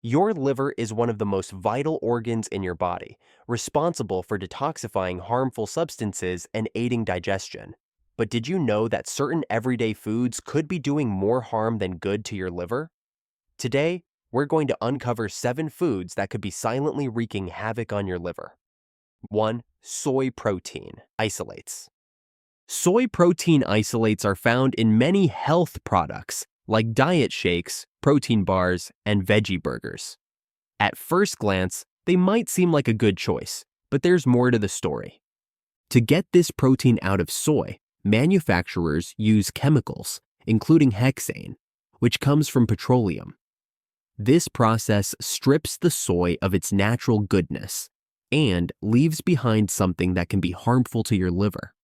Your liver is one of the most vital organs in your body, responsible for detoxifying harmful substances and aiding digestion. But did you know that certain everyday foods could be doing more harm than good to your liver? Today, we're going to uncover 7 foods that could be silently wreaking havoc on your liver. 1. Soy protein isolates. Soy protein isolates are found in many health products like diet shakes, protein bars, and veggie burgers. At first glance, they might seem like a good choice, but there's more to the story. To get this protein out of soy, manufacturers use chemicals, including hexane, which comes from petroleum. This process strips the soy of its natural goodness and leaves behind something that can be harmful to your liver.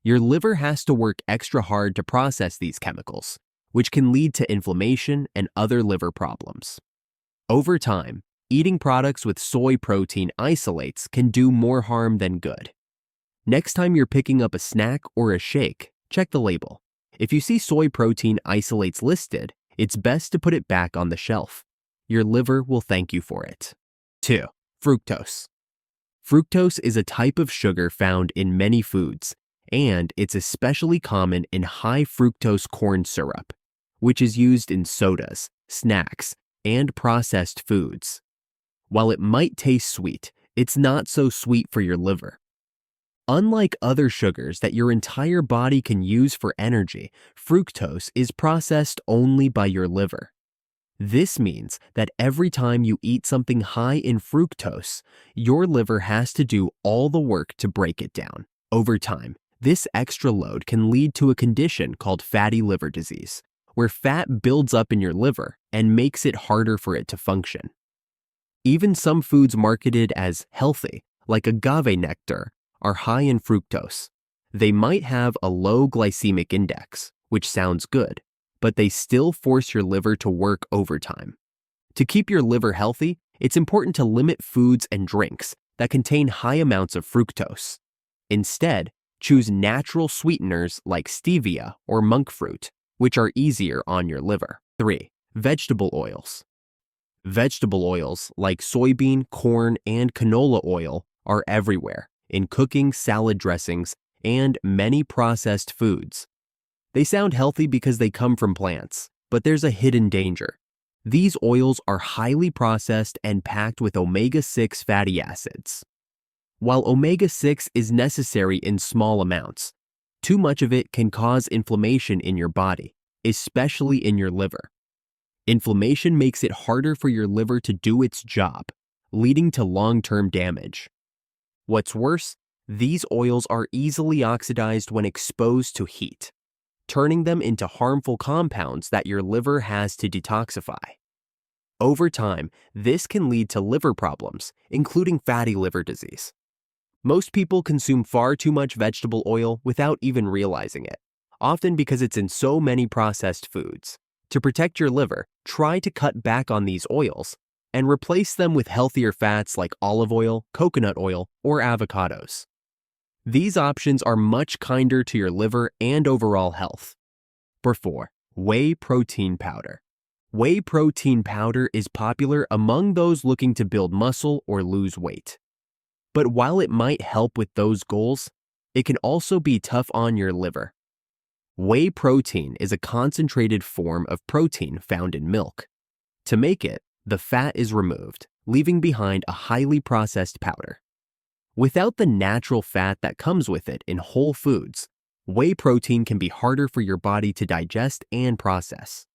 Your liver has to work extra hard to process these chemicals, which can lead to inflammation and other liver problems. Over time, eating products with soy protein isolates can do more harm than good. Next time you're picking up a snack or a shake, check the label. If you see soy protein isolates listed, it's best to put it back on the shelf. Your liver will thank you for it. 2. Fructose. Fructose is a type of sugar found in many foods, and it's especially common in high fructose corn syrup, which is used in sodas, snacks, and processed foods. While it might taste sweet, it's not so sweet for your liver. Unlike other sugars that your entire body can use for energy, fructose is processed only by your liver. This means that every time you eat something high in fructose, your liver has to do all the work to break it down. Over time, this extra load can lead to a condition called fatty liver disease, where fat builds up in your liver and makes it harder for it to function. Even some foods marketed as healthy, like agave nectar, are high in fructose. They might have a low glycemic index, which sounds good, but they still force your liver to work overtime. To keep your liver healthy, it's important to limit foods and drinks that contain high amounts of fructose. Instead, choose natural sweeteners like stevia or monk fruit, which are easier on your liver. 3. Vegetable oils. Vegetable oils like soybean, corn, and canola oil are everywhere in cooking, salad dressings, and many processed foods. They sound healthy because they come from plants, but there's a hidden danger. These oils are highly processed and packed with omega-6 fatty acids. While omega-6 is necessary in small amounts, too much of it can cause inflammation in your body, especially in your liver. Inflammation makes it harder for your liver to do its job, leading to long-term damage. What's worse, these oils are easily oxidized when exposed to heat, turning them into harmful compounds that your liver has to detoxify. Over time, this can lead to liver problems, including fatty liver disease. Most people consume far too much vegetable oil without even realizing it, often because it's in so many processed foods. To protect your liver, try to cut back on these oils and replace them with healthier fats like olive oil, coconut oil, or avocados. These options are much kinder to your liver and overall health. 4. Whey protein powder. Whey protein powder is popular among those looking to build muscle or lose weight. But while it might help with those goals, it can also be tough on your liver. Whey protein is a concentrated form of protein found in milk. To make it, the fat is removed, leaving behind a highly processed powder. Without the natural fat that comes with it in whole foods, whey protein can be harder for your body to digest and process.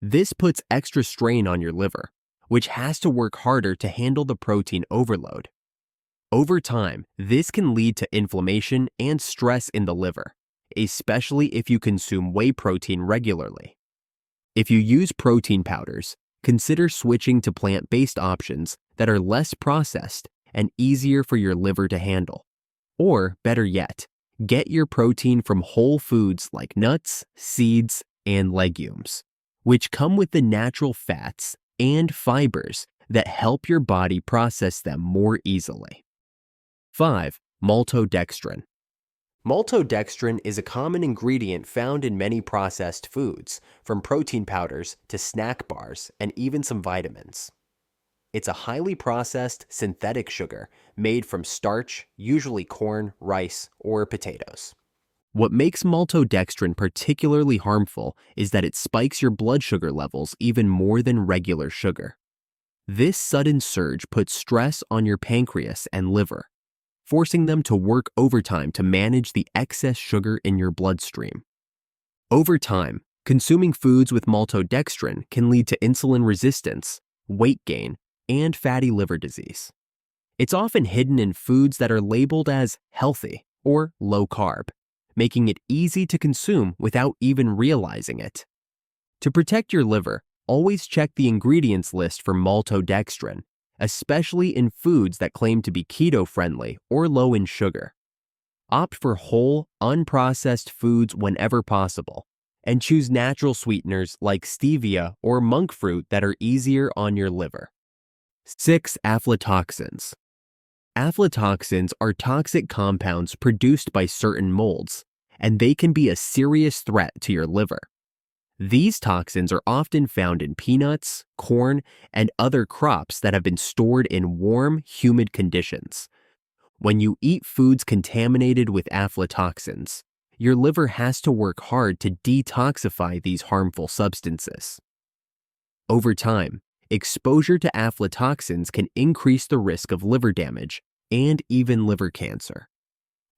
This puts extra strain on your liver, which has to work harder to handle the protein overload. Over time, this can lead to inflammation and stress in the liver, especially if you consume whey protein regularly. If you use protein powders, consider switching to plant-based options that are less processed and easier for your liver to handle. Or, better yet, get your protein from whole foods like nuts, seeds, and legumes, which come with the natural fats and fibers that help your body process them more easily. 5. Maltodextrin. Maltodextrin is a common ingredient found in many processed foods, from protein powders to snack bars and even some vitamins. It's a highly processed synthetic sugar made from starch, usually corn, rice, or potatoes. What makes maltodextrin particularly harmful is that it spikes your blood sugar levels even more than regular sugar. This sudden surge puts stress on your pancreas and liver, forcing them to work overtime to manage the excess sugar in your bloodstream. Over time, consuming foods with maltodextrin can lead to insulin resistance, weight gain, and fatty liver disease. It's often hidden in foods that are labeled as healthy or low carb, making it easy to consume without even realizing it. To protect your liver, always check the ingredients list for maltodextrin, especially in foods that claim to be keto-friendly or low in sugar. Opt for whole, unprocessed foods whenever possible, and choose natural sweeteners like stevia or monk fruit that are easier on your liver. 6. Aflatoxins. Aflatoxins are toxic compounds produced by certain molds, and they can be a serious threat to your liver. These toxins are often found in peanuts, corn, and other crops that have been stored in warm, humid conditions. When you eat foods contaminated with aflatoxins, your liver has to work hard to detoxify these harmful substances. Over time, exposure to aflatoxins can increase the risk of liver damage and even liver cancer.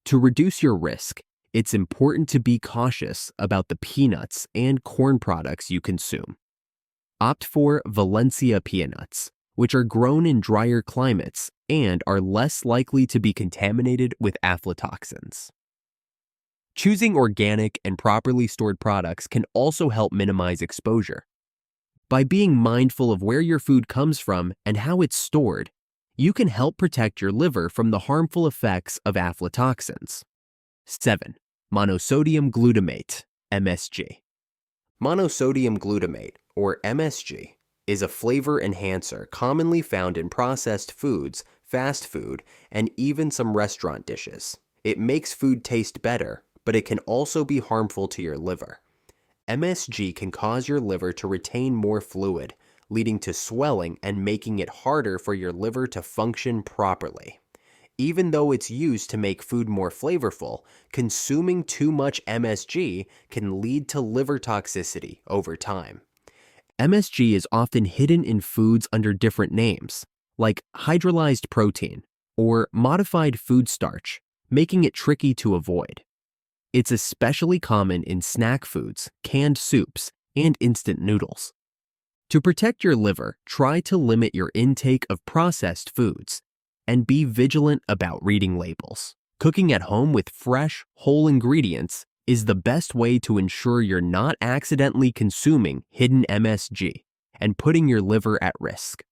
To reduce your risk, it's important to be cautious about the peanuts and corn products you consume. Opt for Valencia peanuts, which are grown in drier climates and are less likely to be contaminated with aflatoxins. Choosing organic and properly stored products can also help minimize exposure. By being mindful of where your food comes from and how it's stored, you can help protect your liver from the harmful effects of aflatoxins. 7. Monosodium glutamate, MSG. Monosodium glutamate, or MSG, is a flavor enhancer commonly found in processed foods, fast food, and even some restaurant dishes. It makes food taste better, but it can also be harmful to your liver. MSG can cause your liver to retain more fluid, leading to swelling and making it harder for your liver to function properly. Even though it's used to make food more flavorful, consuming too much MSG can lead to liver toxicity over time. MSG is often hidden in foods under different names, like hydrolyzed protein or modified food starch, making it tricky to avoid. It's especially common in snack foods, canned soups, and instant noodles. To protect your liver, try to limit your intake of processed foods and be vigilant about reading labels. Cooking at home with fresh, whole ingredients is the best way to ensure you're not accidentally consuming hidden MSG and putting your liver at risk.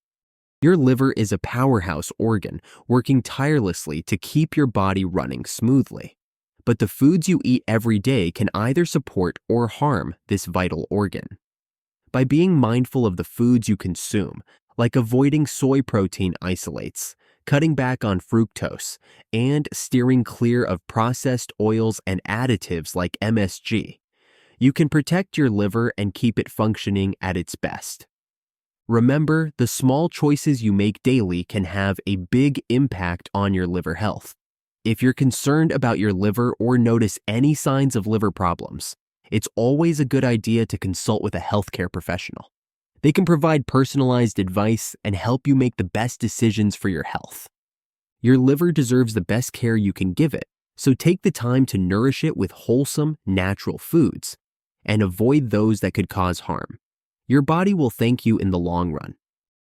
Your liver is a powerhouse organ working tirelessly to keep your body running smoothly. But the foods you eat every day can either support or harm this vital organ. By being mindful of the foods you consume, like avoiding soy protein isolates, cutting back on fructose, and steering clear of processed oils and additives like MSG, you can protect your liver and keep it functioning at its best. Remember, the small choices you make daily can have a big impact on your liver health. If you're concerned about your liver or notice any signs of liver problems, it's always a good idea to consult with a healthcare professional. They can provide personalized advice and help you make the best decisions for your health. Your liver deserves the best care you can give it, so take the time to nourish it with wholesome, natural foods and avoid those that could cause harm. Your body will thank you in the long run.